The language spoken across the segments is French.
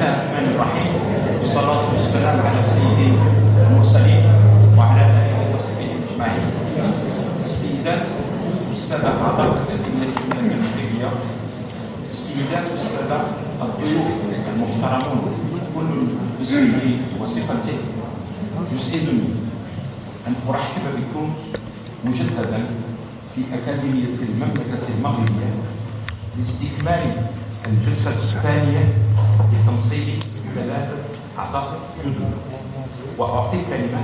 الله الرحمن الرحيم والصلاة والسلام على سيد المرسلين وعلى آله وصحبه أجمعين. السيدات والسادة أعضاء الأكاديمية المغربية، السيدات والسادة الضيوف المحترمون، كل باسمه وصفته، يسعدني أن أرحب بكم مجددا في أكاديمية المملكة المغربية لاستكمال الجلسة الثانية لتنصيب 3 أعضاء جدد. وأعطي الكلمة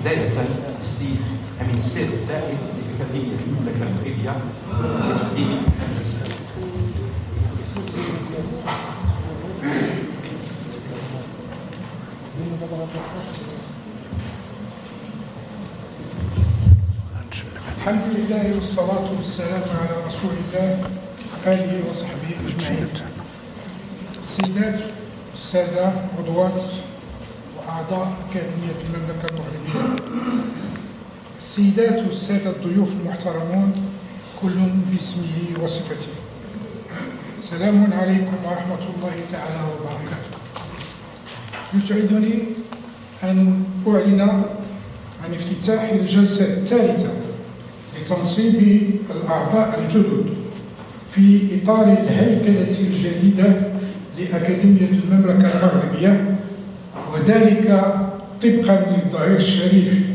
بداية للسيد أمين السر الدائم لأكاديمية المملكة المغربية لتقديم الجلسة. الحمد لله والصلاة والسلام على رسول الله آله وصحبه أجمعين. السيدات والسادة عضوات وأعضاء أكاديمية المملكة المغربية، السيدات والسادة الضيوف المحترمون، كل باسمه وصفته، سلام عليكم ورحمة الله تعالى وبركاته. يسعدني أن أعلن عن افتتاح الجلسة الثالثة لتنصيب الأعضاء الجدد في إطار الهيكلة الجديدة لأكاديمية المملكة المغربية، وذلك طبقا للظهير الشريف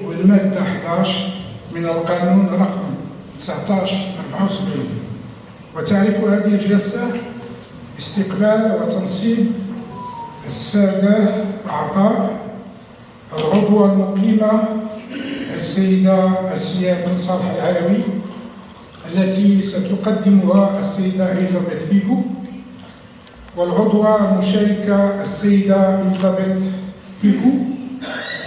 والمادة 11 من القانون رقم 1974. وتعرف هذه الجلسة استقبال وتنصيب السادة الأعضاء: العضوة المقيمة السيدة أسيا بن صالح العلوي، التي ستقدمها السيدة إليزابيث بيكو، والعضوة المشاركة السيدة إليزابيث بيكو،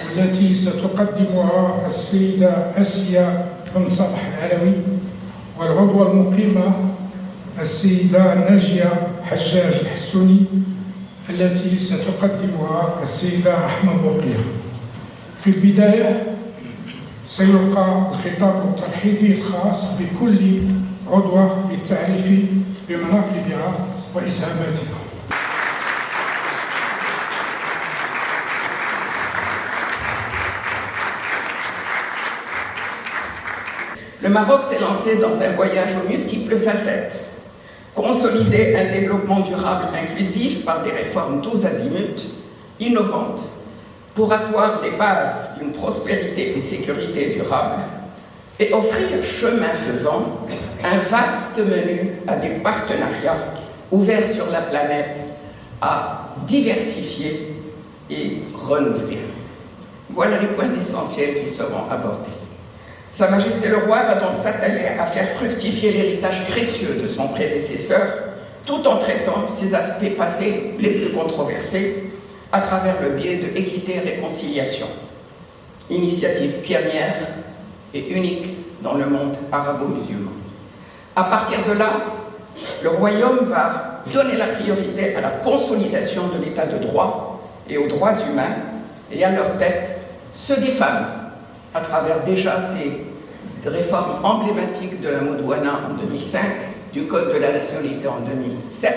والتي ستقدمها السيدة أسيا بن صالح العلوي، والعضوة المقيمة السيدة ناجية حجاج الحسوني، التي ستقدمها السيدة رحمة بوقية. في البداية سيلقى الخطاب الترحيبي الخاص بكل عضوة بالتعريف بمناقبها وإسهاماتها. Le Maroc s'est lancé dans un voyage aux multiples facettes. Consolider un développement durable inclusif par des réformes tous azimuts, innovantes, pour asseoir les bases d'une prospérité et sécurité durable, et offrir, chemin faisant, un vaste menu à des partenariats ouverts sur la planète à diversifier et renouveler. Voilà les points essentiels qui seront abordés. Sa Majesté le Roi va donc s'atteler à faire fructifier l'héritage précieux de son prédécesseur, tout en traitant ses aspects passés les plus controversés à travers le biais de Équité et Réconciliation, initiative pionnière et unique dans le monde arabo-musulman. À partir de là, le Royaume va donner la priorité à la consolidation de l'état de droit et aux droits humains, et à leur tête ceux des femmes, à travers déjà ces réformes emblématiques de la Modouana en 2005, du Code de la nationalité en 2007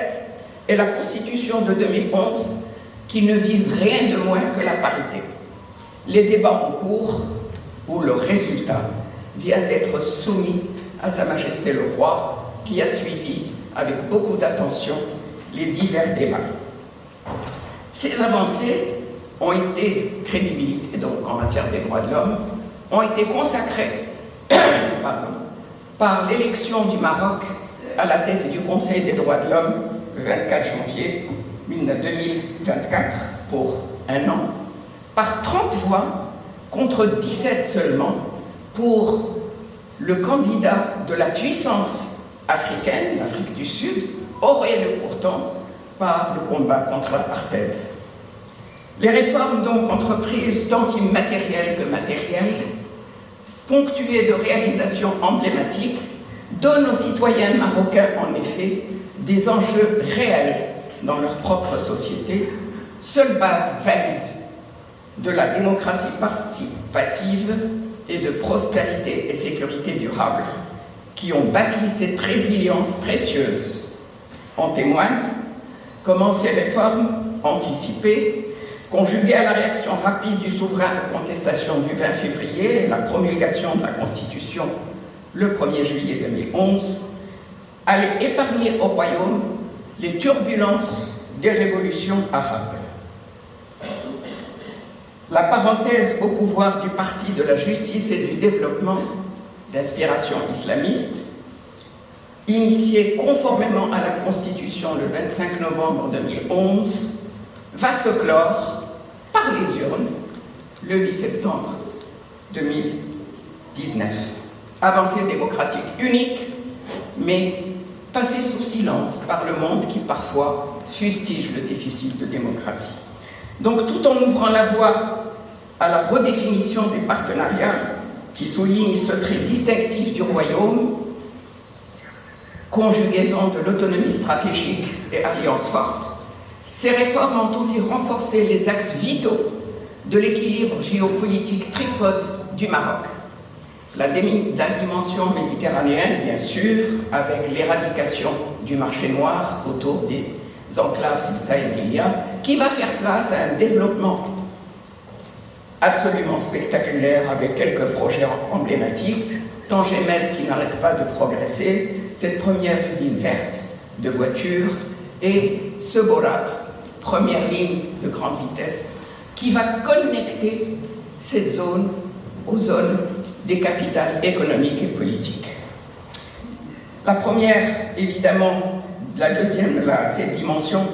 et la Constitution de 2011 qui ne vise rien de moins que la parité. Les débats en cours où le résultat vient d'être soumis à Sa Majesté le Roi, qui a suivi avec beaucoup d'attention les divers débats. Ces avancées ont été, crédibilité donc en matière des droits de l'homme, ont été consacrées par l'élection du Maroc à la tête du Conseil des droits de l'homme le 24 janvier 2024 pour un an, par 30 voix contre 17 seulement pour le candidat de la puissance africaine, l'Afrique du Sud, auréolé pourtant par le combat contre l'apartheid. Les réformes donc entreprises tant immatérielles que matérielles, ponctuées de réalisations emblématiques, donnent aux citoyens marocains en effet des enjeux réels dans leur propre société, seule base valide de la démocratie participative et de prospérité et sécurité durable qui ont bâti cette résilience précieuse. En témoigne Comment ces réformes anticipées, conjuguées à la réaction rapide du souverain aux contestations du 20 février et la promulgation de la Constitution le 1er juillet 2011, allaient épargner au royaume les turbulences des révolutions arabes. La parenthèse au pouvoir du Parti de la justice et du développement, d'inspiration islamiste, initié conformément à la Constitution le 25 novembre 2011, va se clore par les urnes le 8 septembre 2019. Avancée démocratique unique, mais passée sous silence par le monde qui parfois fustige le déficit de démocratie. Donc tout en ouvrant la voie à la redéfinition des partenariats qui souligne ce trait distinctif du royaume, conjugaison de l'autonomie stratégique et alliance forte, ces réformes ont aussi renforcé les axes vitaux de l'équilibre géopolitique tripode du Maroc. La dimension méditerranéenne, bien sûr, avec l'éradication du marché noir autour des enclaves Ceuta et Melilla, qui va faire place à un développement absolument spectaculaire avec quelques projets emblématiques. Tangemed qui n'arrête pas de progresser, cette première usine verte de voitures, et ce Borat, première ligne de grande vitesse, qui va connecter cette zone aux zones des capitales économiques et politiques. La première, évidemment, cette dimension,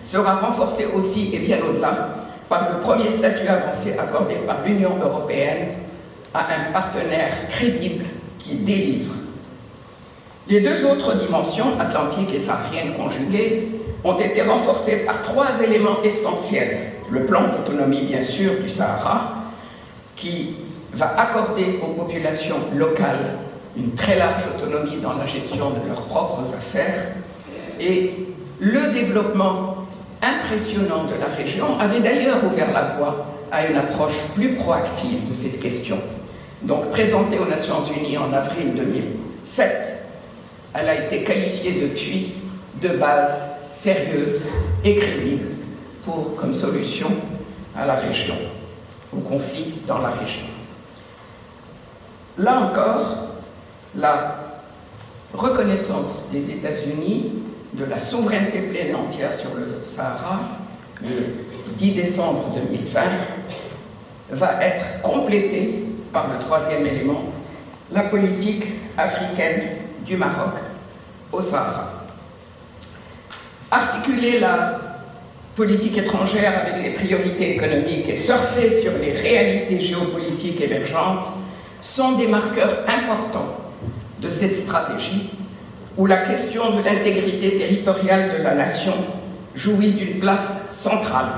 sera renforcée aussi et bien au-delà par le premier statut avancé accordé par l'Union européenne à un partenaire crédible qui délivre. Les deux autres dimensions, atlantique et saharienne conjuguées, ont été renforcées par trois éléments essentiels. Le plan d'autonomie, bien sûr, du Sahara, qui va accorder aux populations locales une très large autonomie dans la gestion de leurs propres affaires, et le développement impressionnant de la région avait d'ailleurs ouvert la voie à une approche plus proactive de cette question. Donc présentée aux Nations Unies en avril 2007, elle a été qualifiée depuis de base sérieuse et crédible comme solution à la région, au conflit dans la région. Là encore, la reconnaissance des États-Unis de la souveraineté pleine et entière sur le Sahara, le 10 décembre 2020, va être complétée par le troisième élément, la politique africaine du Maroc au Sahara. Articuler la politique étrangère avec les priorités économiques et surfer sur les réalités géopolitiques émergentes sont des marqueurs importants de cette stratégie où la question de l'intégrité territoriale de la nation jouit d'une place centrale.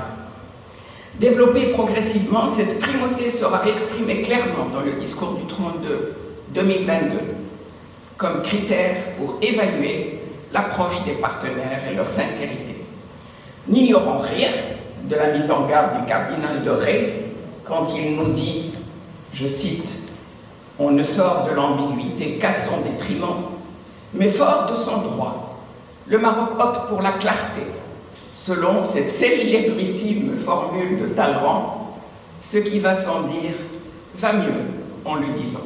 Développée progressivement, cette primauté sera exprimée clairement dans le discours du 32 2022 comme critère pour évaluer l'approche des partenaires et leur sincérité. N'ignorons rien de la mise en garde du cardinal de Retz quand il nous dit, je cite, « On ne sort de l'ambiguïté qu'à son détriment, mais fort de son droit, le Maroc opte pour la clarté, selon cette célébrissime formule de Talleyrand, ce qui va sans dire va mieux en le disant.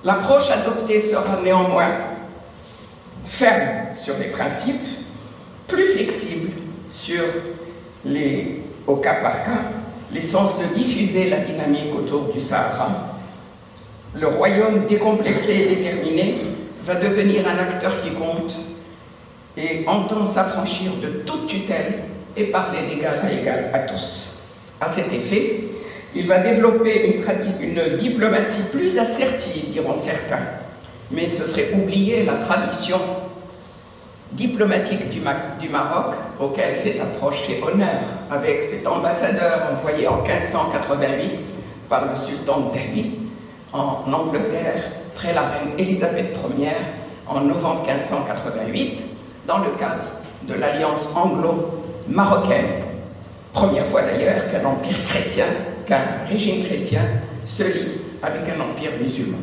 L'approche adoptée sera néanmoins ferme sur les principes, plus flexible au cas par cas, l'essence de diffuser la dynamique autour du Sahara. Le royaume décomplexé et déterminé va devenir un acteur qui compte et entend s'affranchir de toute tutelle et parler d'égal à égal à tous. À cet effet, il va développer une diplomatie plus assertive, diront certains, mais ce serait oublier la tradition diplomatique du Maroc, auquel cette approche fait honneur, avec cet ambassadeur envoyé en 1588 par le sultan de Delhi en Angleterre, près la reine Élisabeth Ier, en novembre 1588, dans le cadre de l'alliance anglo-marocaine. Première fois d'ailleurs qu'un empire chrétien, qu'un régime chrétien se lie avec un empire musulman.